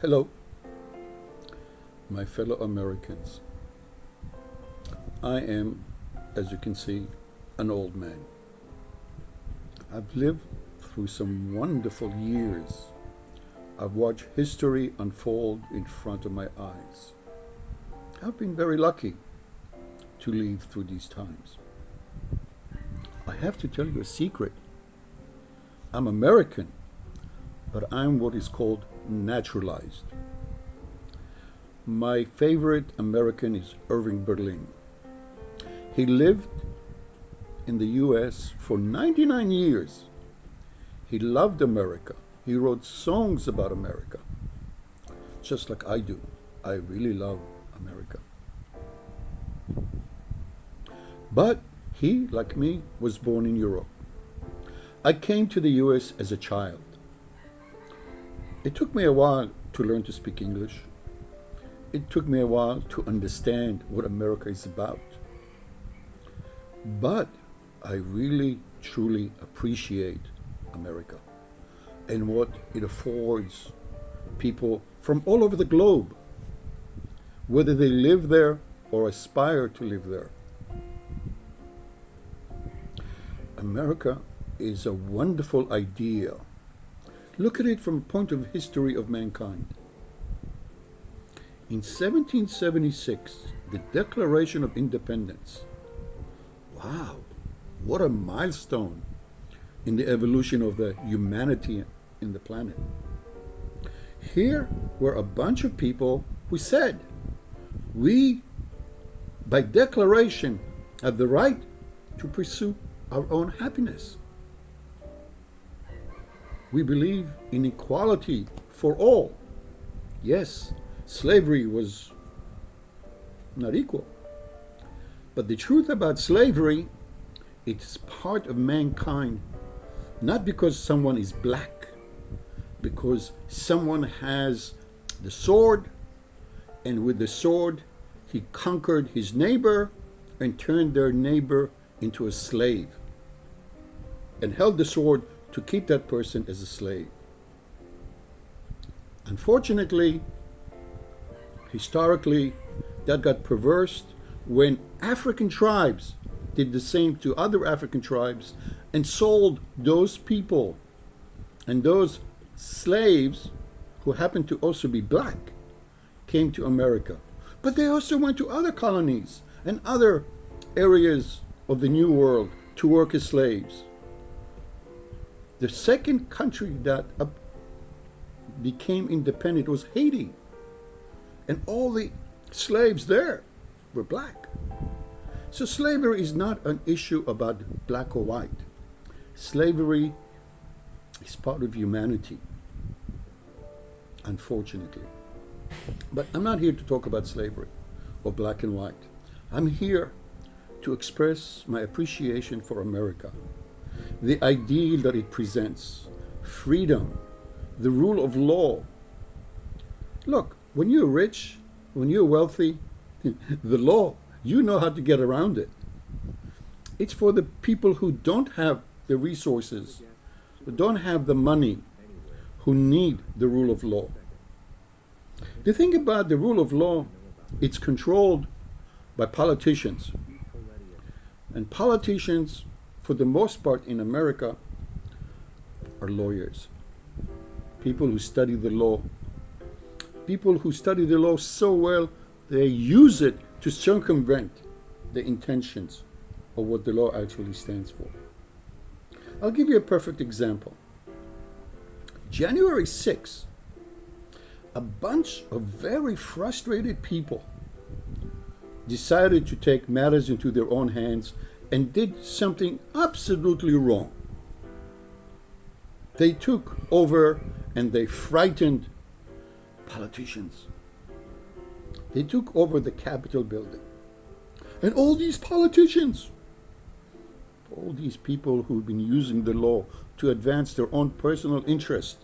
Hello, my fellow Americans. I am, as you can see, an old man. I've lived through some wonderful years. I've watched history unfold in front of my eyes. I've been very lucky to live through these times. I have to tell you a secret. I'm American, but I'm what is called naturalized. My favorite American is Irving Berlin. He lived in the US for 99 years. He loved America. He wrote songs about America, just like I do. I really love America. But he, like me, was born in Europe. I came to the US as a child. It took me a while to learn to speak English. It took me a while to understand what America is about. But I really, truly appreciate America and what it affords people from all over the globe, whether they live there or aspire to live there. America is a wonderful idea. Look at it from a point of history of mankind. In 1776, the Declaration of Independence. Wow, what a milestone in the evolution of the humanity in the planet. Here were a bunch of people who said, we, by declaration, have the right to pursue our own happiness. We believe in equality for all. Yes, slavery was not equal. But the truth about slavery, it's part of mankind, not because someone is black, because someone has the sword, and with the sword, he conquered his neighbor and turned their neighbor into a slave, and held the sword to keep that person as a slave. Unfortunately, historically, that got perversed when African tribes did the same to other African tribes and sold those people and those slaves who happened to also be black came to America. But they also went to other colonies and other areas of the New World to work as slaves. The second country that became independent was Haiti. And all the slaves there were black. So slavery is not an issue about black or white. Slavery is part of humanity, unfortunately. But I'm not here to talk about slavery or black and white. I'm here to express my appreciation for America, the ideal that it presents, freedom, the rule of law. Look, when you're rich, when you're wealthy, the law, you know how to get around it. It's for the people who don't have the resources, who don't have the money, who need the rule of law. The thing about the rule of law, it's controlled by politicians. And politicians, for the most part in America, are lawyers. People who study the law. People who study the law so well, they use it to circumvent the intentions of what the law actually stands for. I'll give you a perfect example. January 6th, a bunch of very frustrated people decided to take matters into their own hands and did something absolutely wrong. They took over and they frightened politicians. They took over the Capitol building. And all these politicians, all these people who've been using the law to advance their own personal interest,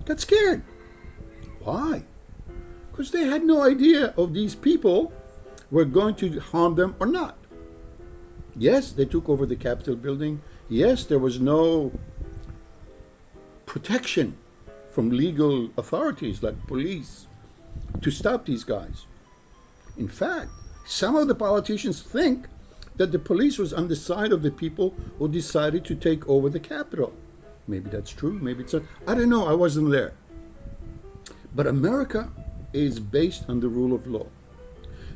got scared. Why? Because they had no idea if these people were going to harm them or not. Yes, they took over the Capitol building. Yes, there was no protection from legal authorities like police to stop these guys. In fact, some of the politicians think that the police was on the side of the people who decided to take over the Capitol. Maybe that's true, maybe it's not. I don't know, I wasn't there. But America is based on the rule of law.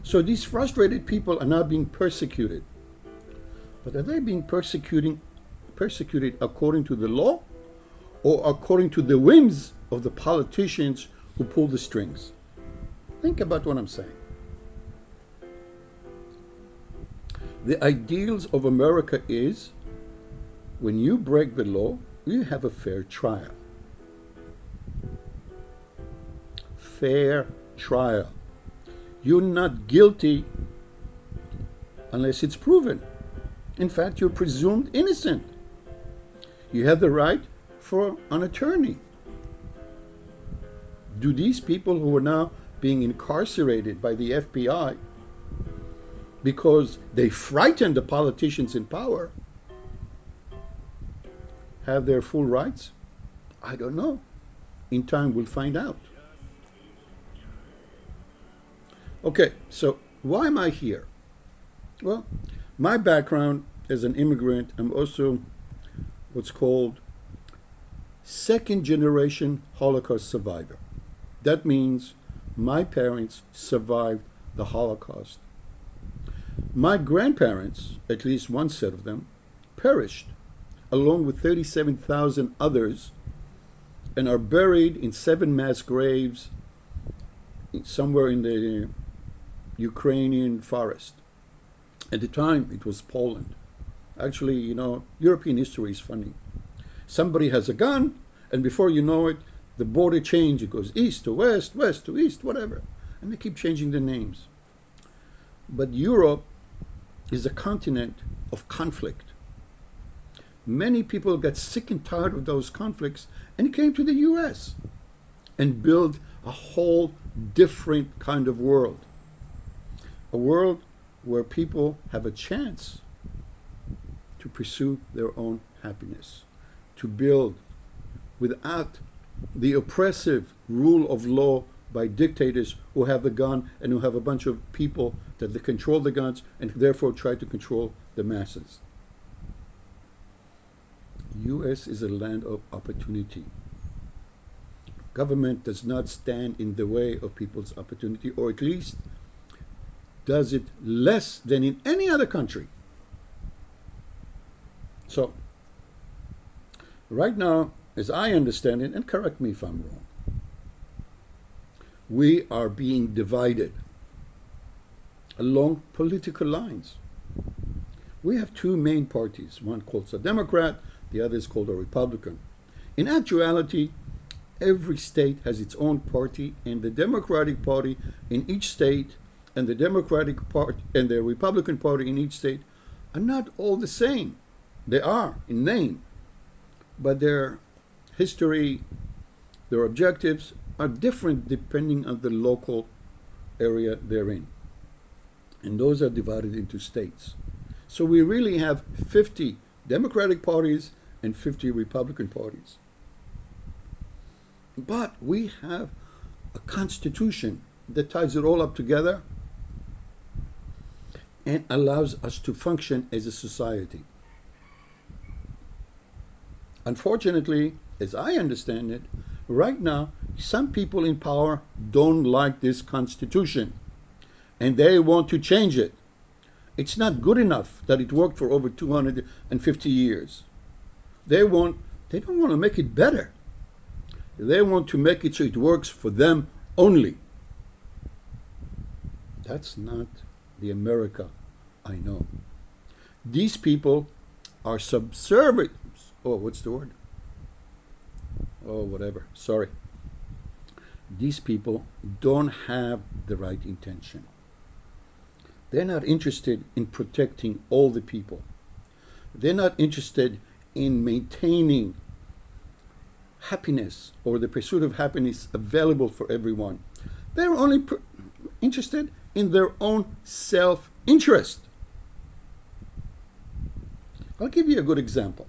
So these frustrated people are now being persecuted. But are they being persecuted according to the law or according to the whims of the politicians who pull the strings? Think about what I'm saying. The ideals of America is when you break the law, you have a fair trial. Fair trial. You're not guilty unless it's proven. In fact, you're presumed innocent. You have the right for an attorney. Do these people who are now being incarcerated by the FBI because they frighten the politicians in power have their full rights? I don't know. In time, we'll find out. Okay, so why am I here? Well, my background as an immigrant, I'm also what's called second generation Holocaust survivor. That means my parents survived the Holocaust. My grandparents, at least one set of them, perished along with 37,000 others and are buried in 7 mass graves somewhere in the Ukrainian forest. At the time, it was Poland. Actually, European history is funny. Somebody has a gun, and before you know it, the border changes. It goes east to west, west to east, whatever. And they keep changing the names. But Europe is a continent of conflict. Many people got sick and tired of those conflicts and came to the US and built a whole different kind of world. A world where people have a chance to pursue their own happiness, to build without the oppressive rule of law by dictators who have the gun and who have a bunch of people that they control the guns and therefore try to control the masses. US is a land of opportunity. Government does not stand in the way of people's opportunity, or at least does it less than in any other country. So, right now, as I understand it, and correct me if I'm wrong, we are being divided along political lines. We have 2 main parties, one called a Democrat, the other is called a Republican. In actuality, every state has its own party, and the Democratic Party in each state and the Democratic Party and the Republican Party in each state are not all the same. They are in name, but their history, their objectives are different depending on the local area they're in. And those are divided into states. So we really have 50 Democratic parties and 50 Republican parties. But we have a constitution that ties it all up together and allows us to function as a society. Unfortunately, as I understand it, right now, some people in power don't like this constitution and they want to change it. It's not good enough that it worked for over 250 years. They don't want to make it better. They want to make it so it works for them only. That's not the America I know. These people are subservient. Oh, what's the word? Oh, whatever. Sorry. These people don't have the right intention. They're not interested in protecting all the people. They're not interested in maintaining happiness or the pursuit of happiness available for everyone. They're only interested in their own self-interest. I'll give you a good example.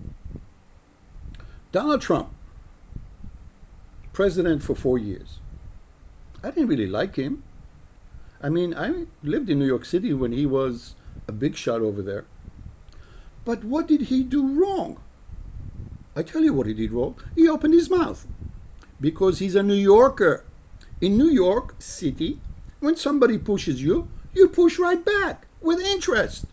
Donald Trump, president for 4 years. I didn't really like him. I mean, I lived in New York City when he was a big shot over there. But what did he do wrong? I tell you what he did wrong. He opened his mouth because he's a New Yorker. In New York City, when somebody pushes you, you push right back with interest.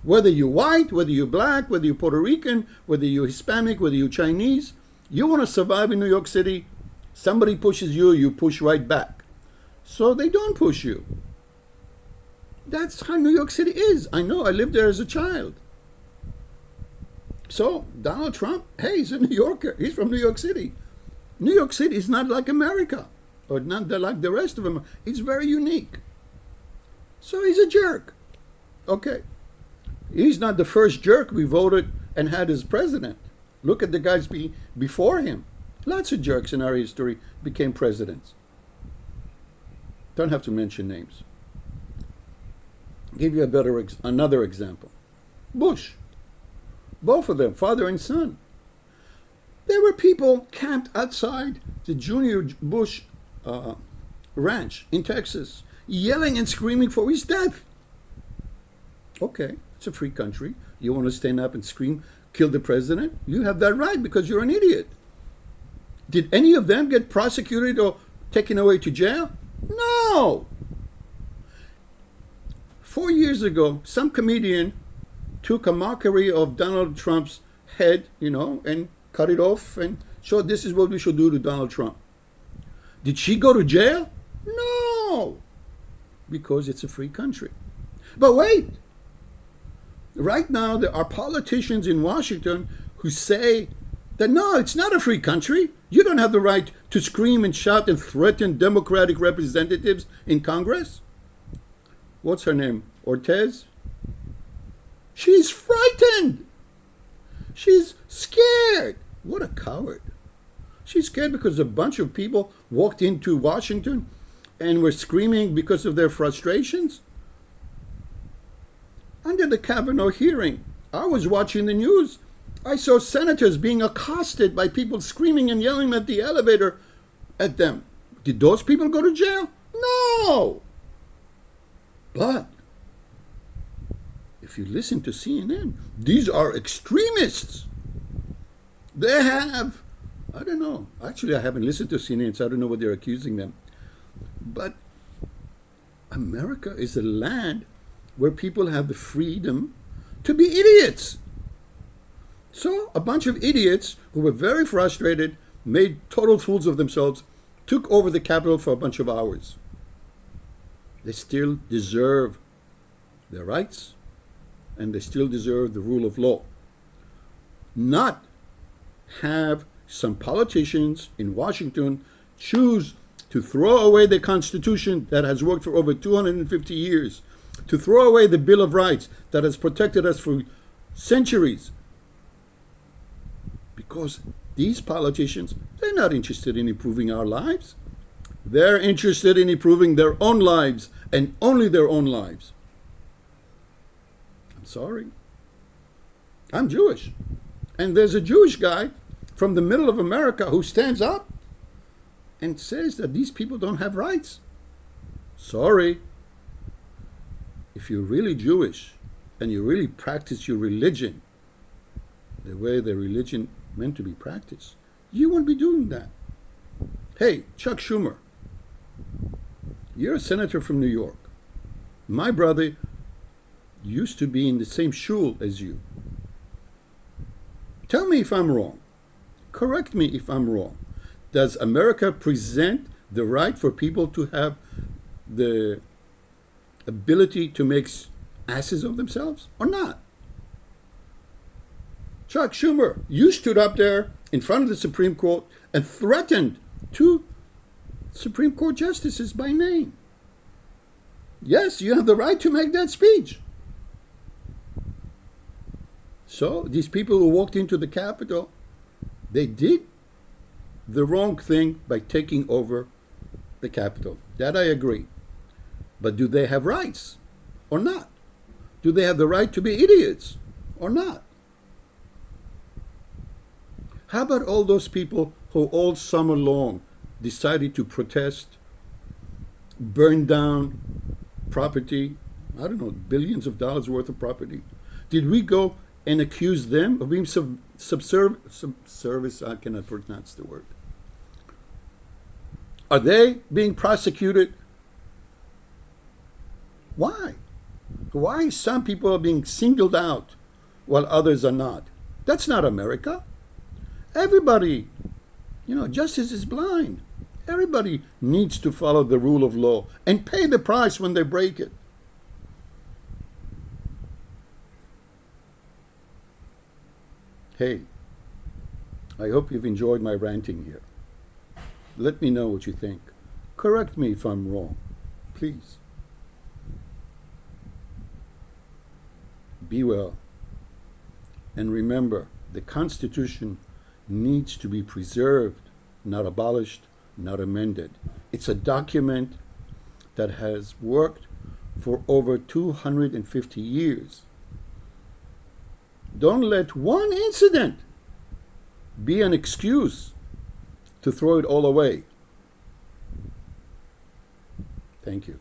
Whether you're white, whether you're black, whether you're Puerto Rican, whether you're Hispanic, whether you're Chinese, you want to survive in New York City, somebody pushes you, you push right back. So they don't push you. That's how New York City is. I know, I lived there as a child. So Donald Trump, hey, he's a New Yorker. He's from New York City. New York City is not like America, or not like the rest of them. It's very unique. So he's a jerk. Okay. He's not the first jerk we voted and had as president. Look at the guys before him. Lots of jerks in our history became presidents. Don't have to mention names. Give you another example. Bush. Both of them, father and son. There were people camped outside the Junior Bush ranch in Texas, yelling and screaming for his death. Okay, it's a free country. You want to stand up and scream, kill the president? You have that right because you're an idiot. Did any of them get prosecuted or taken away to jail? No. 4 years ago, some comedian took a mockery of Donald Trump's head, and cut it off and showed this is what we should do to Donald Trump. Did she go to jail? No. Because it's a free country. But wait. Right now, there are politicians in Washington who say that no, it's not a free country. You don't have the right to scream and shout and threaten Democratic representatives in Congress. What's her name? Ortiz? She's frightened. She's scared. What a coward. She's scared because a bunch of people walked into Washington and were screaming because of their frustrations. Under the Kavanaugh hearing, I was watching the news. I saw senators being accosted by people screaming and yelling at the elevator at them. Did those people go to jail? No. But if you listen to CNN, these are extremists. They have, I don't know. Actually, I haven't listened to CNN, so I don't know what they're accusing them. But America is a land where people have the freedom to be idiots. So a bunch of idiots who were very frustrated, made total fools of themselves, took over the Capitol for a bunch of hours. They still deserve their rights, and they still deserve the rule of law. Not have some politicians in Washington choose to throw away the Constitution that has worked for over 250 years, to throw away the Bill of Rights that has protected us for centuries. Because these politicians, they're not interested in improving our lives. They're interested in improving their own lives and only their own lives. I'm sorry. I'm Jewish. And there's a Jewish guy from the middle of America who stands up and says that these people don't have rights. Sorry. If you're really Jewish and you really practice your religion the way the religion meant to be practiced, you won't be doing that. Hey, Chuck Schumer, you're a senator from New York. My brother used to be in the same shul as you. Tell me if I'm wrong. Correct me if I'm wrong. Does America present the right for people to have the ability to make asses of themselves or not? Chuck Schumer, you stood up there in front of the Supreme Court and threatened two Supreme Court justices by name. Yes, you have the right to make that speech. So these people who walked into the Capitol, they did the wrong thing by taking over the Capitol. That I agree. But do they have rights or not? Do they have the right to be idiots or not? How about all those people who all summer long decided to protest, burn down property, I don't know, billions of dollars worth of property, did we go and accuse them of being subservice? I cannot pronounce the word. Are they being prosecuted? Why? Why some people are being singled out while others are not? That's not America. Everybody, justice is blind. Everybody needs to follow the rule of law and pay the price when they break it. Hey, I hope you've enjoyed my ranting here. Let me know what you think. Correct me if I'm wrong, please. Be well. And remember, the Constitution needs to be preserved, not abolished, not amended. It's a document that has worked for over 250 years. Don't let one incident be an excuse to throw it all away. Thank you.